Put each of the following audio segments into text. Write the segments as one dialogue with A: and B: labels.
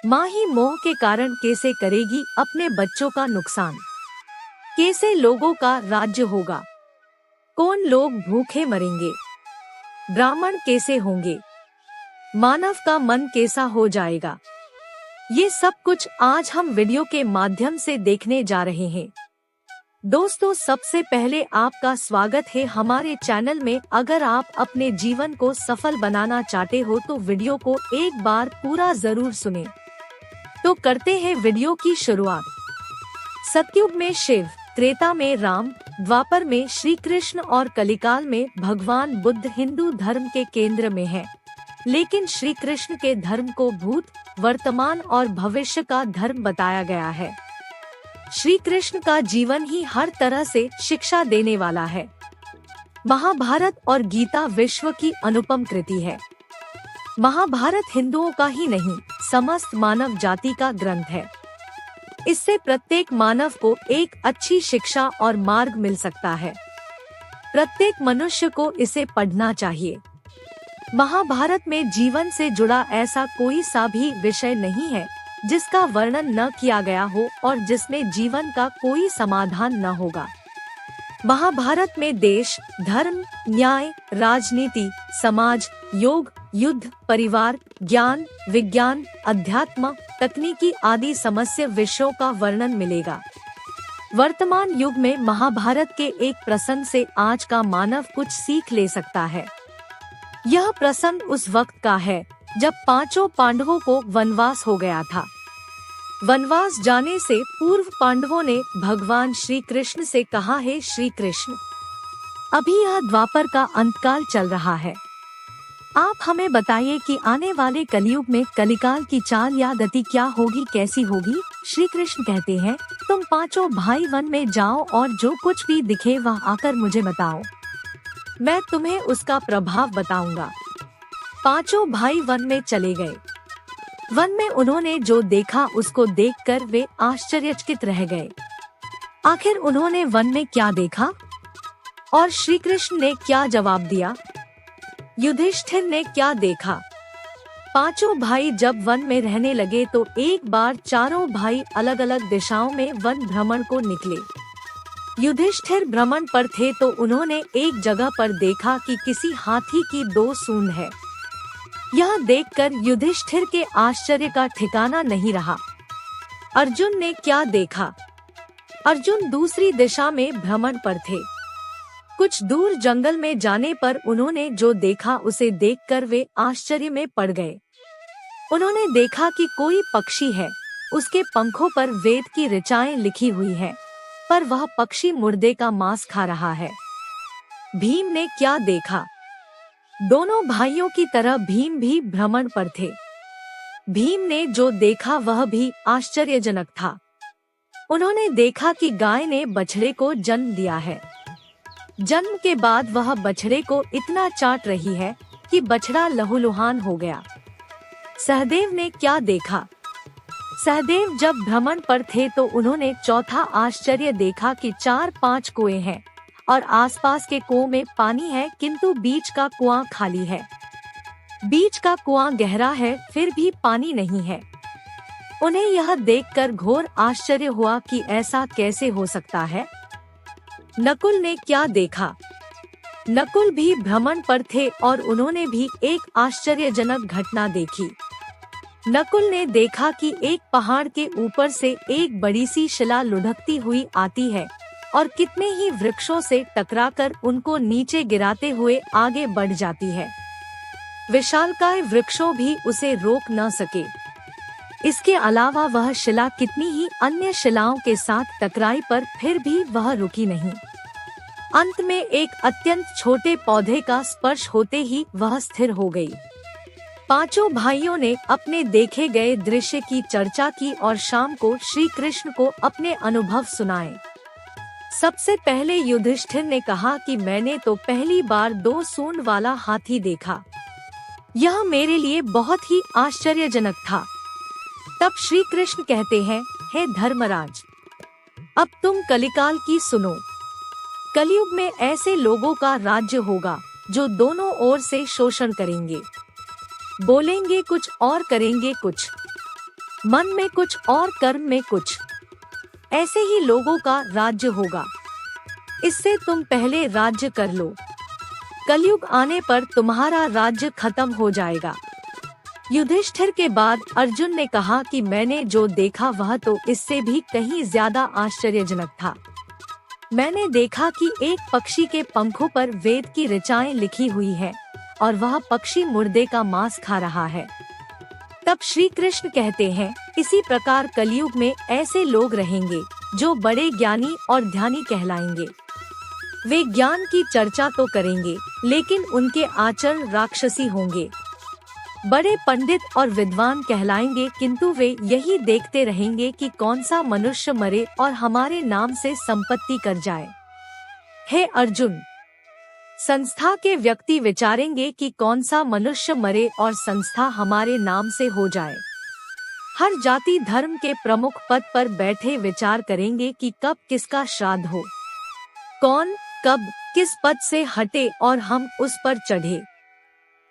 A: माँ ही मोह के कारण कैसे करेगी अपने बच्चों का नुकसान। कैसे लोगों का राज्य होगा, कौन लोग भूखे मरेंगे, ब्राह्मण कैसे होंगे, मानव का मन कैसा हो जाएगा। ये सब कुछ आज हम वीडियो के माध्यम से देखने जा रहे हैं। दोस्तों, सबसे पहले आपका स्वागत है हमारे चैनल में। अगर आप अपने जीवन को सफल बनाना चाहते हो तो वीडियो को एक बार पूरा जरूर सुनें। तो करते हैं वीडियो की शुरुआत। सतयुग में शिव, त्रेता में राम, द्वापर में श्री कृष्ण और कलिकाल में भगवान बुद्ध हिंदू धर्म के केंद्र में है। लेकिन श्री कृष्ण के धर्म को भूत, वर्तमान और भविष्य का धर्म बताया गया है। श्री कृष्ण का जीवन ही हर तरह से शिक्षा देने वाला है। महाभारत और गीता विश्व की अनुपम कृति है। महाभारत हिंदुओं का ही नहीं, समस्त मानव जाति का ग्रंथ है। इससे प्रत्येक मानव को एक अच्छी शिक्षा और मार्ग मिल सकता है। प्रत्येक मनुष्य को इसे पढ़ना चाहिए। महाभारत में जीवन से जुड़ा ऐसा कोई सा भी विषय नहीं है जिसका वर्णन न किया गया हो और जिसमें जीवन का कोई समाधान न होगा। महाभारत में देश, धर्म, न्याय, राजनीति, समाज, योग, युद्ध, परिवार, ज्ञान, विज्ञान, अध्यात्म, तकनीकी आदि समस्त विषयों का वर्णन मिलेगा। वर्तमान युग में महाभारत के एक प्रसंग से आज का मानव कुछ सीख ले सकता है। यह प्रसंग उस वक्त का है जब पांचों पांडवों को वनवास हो गया था। वनवास जाने से पूर्व पांडवों ने भगवान श्री कृष्ण से कहा, है श्री कृष्ण, अभी यह द्वापर का अंतकाल चल रहा है। आप हमें बताइए कि आने वाले कलयुग में कलिकाल की चाल या गति क्या होगी, कैसी होगी। श्री कृष्ण कहते हैं, तुम पांचों भाई वन में जाओ और जो कुछ भी दिखे वह आकर मुझे बताओ, मैं तुम्हें उसका प्रभाव बताऊंगा। पांचों भाई वन में चले गए। वन में उन्होंने जो देखा उसको देखकर वे आश्चर्यचकित रह गए। आखिर उन्होंने वन में क्या देखा और श्री कृष्ण ने क्या जवाब दिया? युधिष्ठिर ने क्या देखा? पांचों भाई जब वन में रहने लगे तो एक बार चारों भाई अलग अलग दिशाओं में वन भ्रमण को निकले। युधिष्ठिर भ्रमण पर थे तो उन्होंने एक जगह पर देखा कि किसी हाथी की 2 सूंड है। यह देखकर युधिष्ठिर के आश्चर्य का ठिकाना नहीं रहा। अर्जुन ने क्या देखा? अर्जुन दूसरी दिशा में भ्रमण पर थे। कुछ दूर जंगल में जाने पर उन्होंने जो देखा उसे देखकर वे आश्चर्य में पड़ गए। उन्होंने देखा कि कोई पक्षी है, उसके पंखों पर वेद की ऋचाएं लिखी हुई हैं, पर वह पक्षी मुर्दे का मांस खा रहा है। भीम ने क्या देखा? दोनों भाइयों की तरह भीम भी भ्रमण पर थे। भीम ने जो देखा वह भी आश्चर्यजनक था। उन्होंने देखा कि गाय ने बछड़े को जन्म दिया है। जन्म के बाद वह बछड़े को इतना चाट रही है कि बछड़ा लहूलुहान हो गया। सहदेव ने क्या देखा? सहदेव जब भ्रमण पर थे तो उन्होंने चौथा आश्चर्य देखा कि 4-5 कुएं हैं और आसपास के कुओं में पानी है, किंतु बीच का कुआं खाली है। बीच का कुआं गहरा है फिर भी पानी नहीं है। उन्हें यह देखकर घोर आश्चर्य हुआ कि ऐसा कैसे हो सकता है। नकुल ने क्या देखा? नकुल भी भ्रमण पर थे और उन्होंने भी एक आश्चर्यजनक घटना देखी। नकुल ने देखा कि एक पहाड़ के ऊपर से एक बड़ी सी शिला लुढ़कती हुई आती है और कितने ही वृक्षों से टकराकर उनको नीचे गिराते हुए आगे बढ़ जाती है। विशालकाय वृक्षों भी उसे रोक न सके। इसके अलावा वह शिला कितनी ही अन्य शिलाओं के साथ टकराई पर फिर भी वह रुकी नहीं। अंत में एक अत्यंत छोटे पौधे का स्पर्श होते ही वह स्थिर हो गई। पांचों भाइयों ने अपने देखे गए दृश्य की चर्चा की और शाम को श्री कृष्ण को अपने अनुभव सुनाए। सबसे पहले युधिष्ठिर ने कहा कि मैंने तो पहली बार 2 सूंड वाला हाथी देखा। यह मेरे लिए बहुत ही आश्चर्यजनक था। तब श्री कृष्ण कहते हैं, हे धर्मराज, अब तुम कलिकाल की सुनो। कलयुग में ऐसे लोगों का राज्य होगा जो दोनों ओर से शोषण करेंगे, बोलेंगे कुछ और करेंगे कुछ। मन में कुछ और कर्म में कुछ। ऐसे ही लोगों का राज्य होगा। इससे तुम पहले राज्य कर लो। कलयुग आने पर तुम्हारा राज्य खत्म हो जाएगा। युधिष्ठिर के बाद अर्जुन ने कहा कि मैंने जो देखा वह तो इससे भी कहीं ज्यादा आश्चर्यजनक था। मैंने देखा कि एक पक्षी के पंखों पर वेद की ऋचाएं लिखी हुई है और वह पक्षी मुर्दे का मांस खा रहा है। तब श्री कृष्ण कहते हैं, इसी प्रकार कलयुग में ऐसे लोग रहेंगे जो बड़े ज्ञानी और ध्यानी कहलाएंगे। वे ज्ञान की चर्चा तो करेंगे लेकिन उनके आचरण राक्षसी होंगे। बड़े पंडित और विद्वान कहलाएंगे किंतु वे यही देखते रहेंगे कि कौन सा मनुष्य मरे और हमारे नाम से संपत्ति कर जाए। हे अर्जुन, संस्था के व्यक्ति विचारेंगे कि कौन सा मनुष्य मरे और संस्था हमारे नाम से हो जाए। हर जाति धर्म के प्रमुख पद पर बैठे विचार करेंगे कि कब किसका श्राद्ध हो, कौन कब किस पद से हटे और हम उस पर चढ़े।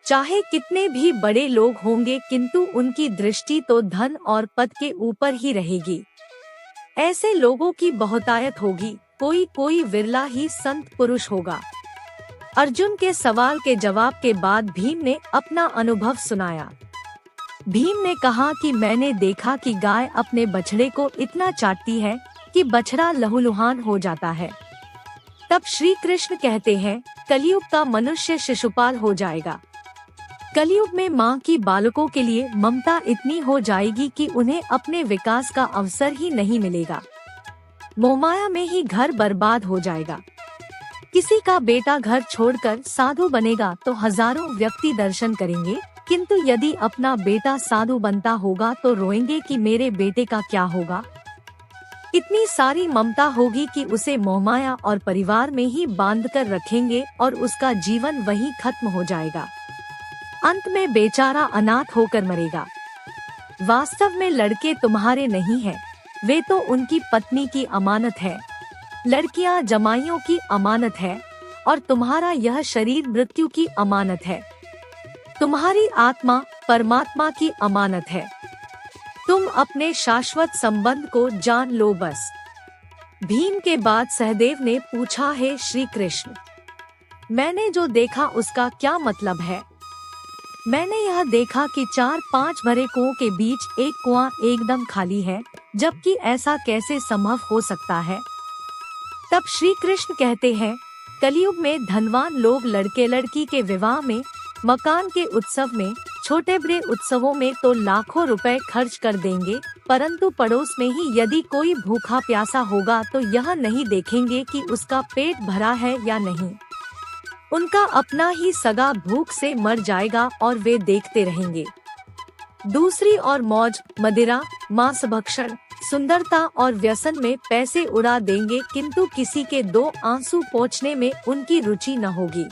A: चाहे कितने भी बड़े लोग होंगे किंतु उनकी दृष्टि तो धन और पद के ऊपर ही रहेगी। ऐसे लोगों की बहुतायत होगी, कोई विरला ही संत पुरुष होगा। अर्जुन के सवाल के जवाब के बाद भीम ने अपना अनुभव सुनाया। भीम ने कहा कि मैंने देखा कि गाय अपने बछड़े को इतना चाटती है कि बछड़ा लहूलुहान हो जाता है। तब श्री कृष्ण कहते हैं, कलयुग का मनुष्य शिशुपाल हो जाएगा। कलयुग में माँ की बालकों के लिए ममता इतनी हो जाएगी कि उन्हें अपने विकास का अवसर ही नहीं मिलेगा। मोहमाया में ही घर बर्बाद हो जाएगा। किसी का बेटा घर छोड़कर साधु बनेगा तो हजारों व्यक्ति दर्शन करेंगे, किंतु यदि अपना बेटा साधु बनता होगा तो रोएंगे कि मेरे बेटे का क्या होगा। इतनी सारी ममता होगी कि उसे मोहमाया और परिवार में ही बांध कर रखेंगे और उसका जीवन वहीं खत्म हो जाएगा। अंत में बेचारा अनाथ होकर मरेगा। वास्तव में लड़के तुम्हारे नहीं हैं, वे तो उनकी पत्नी की अमानत है। लड़कियां जमाइयों की अमानत है और तुम्हारा यह शरीर मृत्यु की अमानत है। तुम्हारी आत्मा परमात्मा की अमानत है। तुम अपने शाश्वत संबंध को जान लो बस। भीम के बाद सहदेव ने पूछा, हे श्री कृष्ण, मैंने जो देखा उसका क्या मतलब है? मैंने यह देखा कि 4-5 भरे कुओं के बीच एक कुआं एकदम खाली है, जबकि ऐसा कैसे संभव हो सकता है? तब श्री कृष्ण कहते हैं, कलयुग में धनवान लोग लड़के लड़की के विवाह में, मकान के उत्सव में, छोटे बड़े उत्सवों में तो लाखों रुपए खर्च कर देंगे, परंतु पड़ोस में ही यदि कोई भूखा प्यासा होगा तो यह नहीं देखेंगे कि उसका पेट भरा है या नहीं। उनका अपना ही सगा भूख से मर जाएगा और वे देखते रहेंगे। दूसरी ओर मौज, मदिरा, मांस भक्षण, सुंदरता और व्यसन में पैसे उड़ा देंगे, किंतु किसी के 2 आंसू पोंछने में उनकी रुचि न होगी।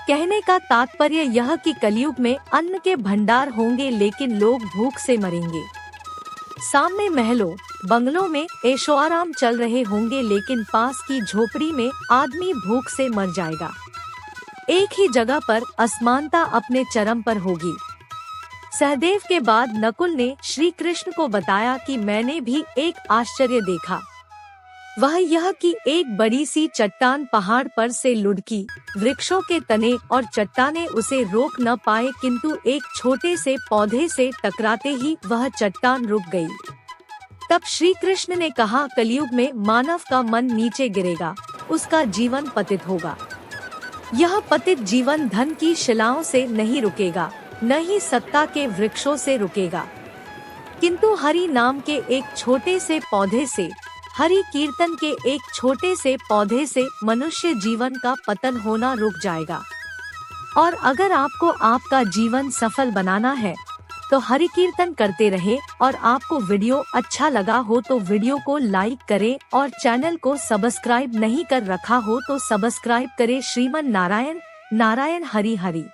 A: कहने का तात्पर्य यह कि कलयुग में अन्न के भंडार होंगे लेकिन लोग भूख से मरेंगे। सामने महलों बंगलों में ऐशोआराम चल रहे होंगे लेकिन पास की झोपड़ी में आदमी भूख से मर जाएगा। एक ही जगह पर असमानता अपने चरम पर होगी। सहदेव के बाद नकुल ने श्री कृष्ण को बताया कि मैंने भी एक आश्चर्य देखा। वह यह कि एक बड़ी सी चट्टान पहाड़ पर से लुढ़की, वृक्षों के तने और चट्टाने उसे रोक न पाए, किंतु एक छोटे से पौधे से टकराते ही वह चट्टान रुक गई। तब श्री कृष्ण ने कहा, कलयुग में मानव का मन नीचे गिरेगा, उसका जीवन पतित होगा। यह पतित जीवन धन की शिलाओं से नहीं रुकेगा, न ही सत्ता के वृक्षों से रुकेगा, किंतु हरि नाम के एक छोटे से पौधे से, हरि कीर्तन के एक छोटे से पौधे से मनुष्य जीवन का पतन होना रुक जाएगा। और अगर आपको आपका जीवन सफल बनाना है तो हरि कीर्तन करते रहे। और आपको वीडियो अच्छा लगा हो तो वीडियो को लाइक करें और चैनल को सब्सक्राइब नहीं कर रखा हो तो सब्सक्राइब करें। श्रीमन नारायण नारायण हरि हरि।